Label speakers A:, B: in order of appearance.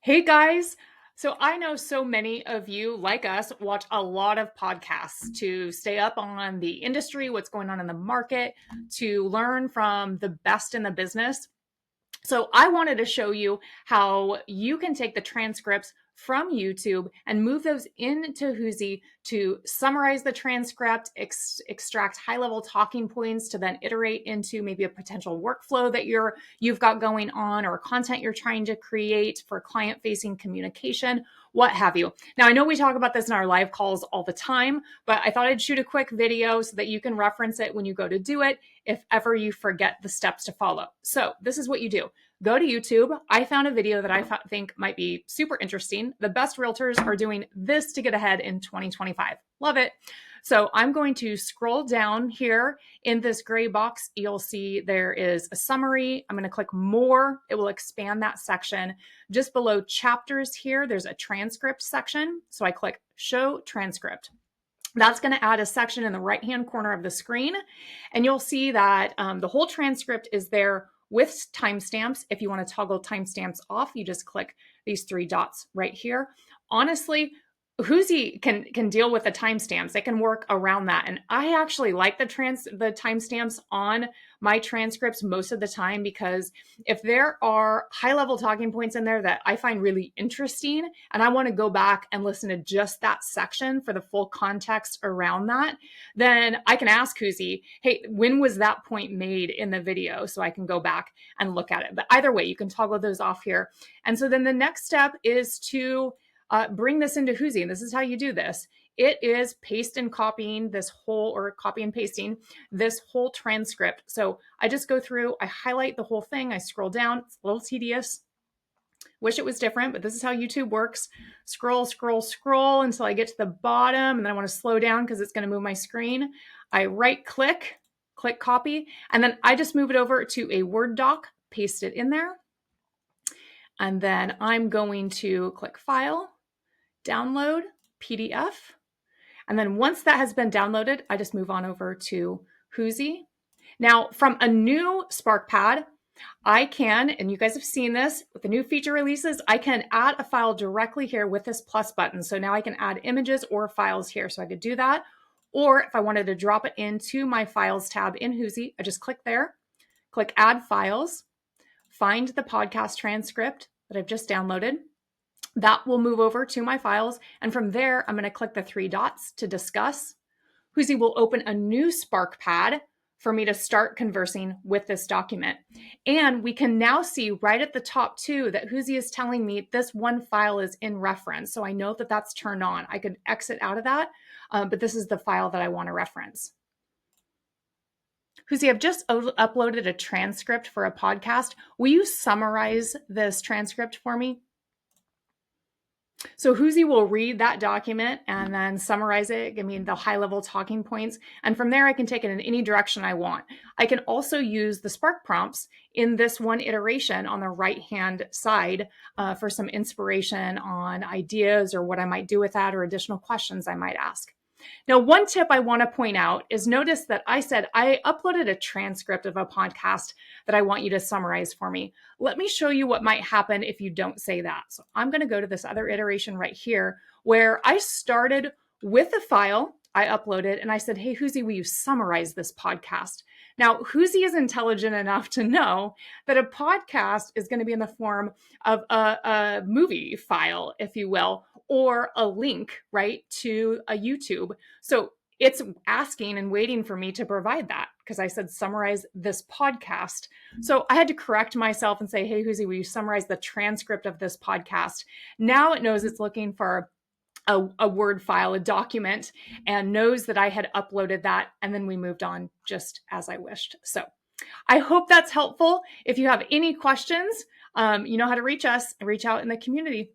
A: Hey guys. So I know so many of you, like us, watch a lot of podcasts to stay up on the industry, what's going on in the market, to learn from the best in the business. So I wanted to show you how you can take the transcripts from YouTube and move those into Huzi to summarize the transcript, extract high-level talking points to then iterate into maybe a potential workflow that you've got going on, or content you're trying to create for client-facing communication, what have you. Now, I know we talk about this in our live calls all the time, but I thought I'd shoot a quick video so that you can reference it when you go to do it if ever you forget the steps to follow. So this is what you do. Go to YouTube. I found a video that I think might be super interesting. The best realtors are doing this to get ahead in 2025. Love it. So I'm going to scroll down here in this gray box. You'll see there is a summary. I'm going to click more. It will expand that section. Just below chapters here, there's a transcript section. So I click show transcript. That's going to add a section in the right-hand corner of the screen. And you'll see that the whole transcript is there with timestamps. If you want to toggle timestamps off, you just click these three dots right here. Honestly, Huzi can deal with the timestamps. They can work around that. And I actually like the timestamps on my transcripts most of the time, because if there are high-level talking points in there that I find really interesting and I want to go back and listen to just that section for the full context around that, then I can ask Huzi, hey, when was that point made in the video? So I can go back and look at it. But either way, you can toggle those off here. And so then the next step is to bring this into Huzi. And this is how you do this. It is paste and copying this whole, or copy and pasting this whole transcript. So I just go through, I highlight the whole thing, I scroll down. It's a little tedious. Wish it was different, but this is how YouTube works. Scroll, scroll, scroll until I get to the bottom, and then I want to slow down because it's going to move my screen. I right click, click copy, and then I just move it over to a Word doc, paste it in there. And then I'm going to click File, Download, PDF. And then once that has been downloaded, I just move on over to Huzi. Now, from a new SparkPad, I can, and you guys have seen this, with the new feature releases, I can add a file directly here with this plus button. So now I can add images or files here. So I could do that. Or if I wanted to drop it into my Files tab in Huzi, I just click there, click Add Files, find the podcast transcript that I've just downloaded. That will move over to my files. And from there, I'm going to click the three dots to discuss. Huzi will open a new SparkPad for me to start conversing with this document. And we can now see right at the top too that Huzi is telling me this one file is in reference. So I know that that's turned on. I could exit out of that, but this is the file that I want to reference. Huzi, I've just uploaded a transcript for a podcast. Will you summarize this transcript for me? So Huzi will read that document and then summarize it, give me the high-level talking points. And from there, I can take it in any direction I want. I can also use the Spark prompts in this one iteration on the right-hand side for some inspiration on ideas or what I might do with that, or additional questions I might ask. Now, one tip I want to point out is, notice that I said I uploaded a transcript of a podcast that I want you to summarize for me. Let me show you what might happen if you don't say that. So I'm going to go to this other iteration right here where I started with a file I uploaded and I said, hey, Huzi, will you summarize this podcast? Now, Huzi is intelligent enough to know that a podcast is going to be in the form of a movie file, if you will, or a link, right, to a YouTube. So it's asking and waiting for me to provide that because I said summarize this podcast. So I had to correct myself and say, hey, Huzi, will you summarize the transcript of this podcast? Now it knows it's looking for a Word file, a document, and knows that I had uploaded that. And then we moved on just as I wished. So I hope that's helpful. If you have any questions, you know how to reach us and reach out in the community.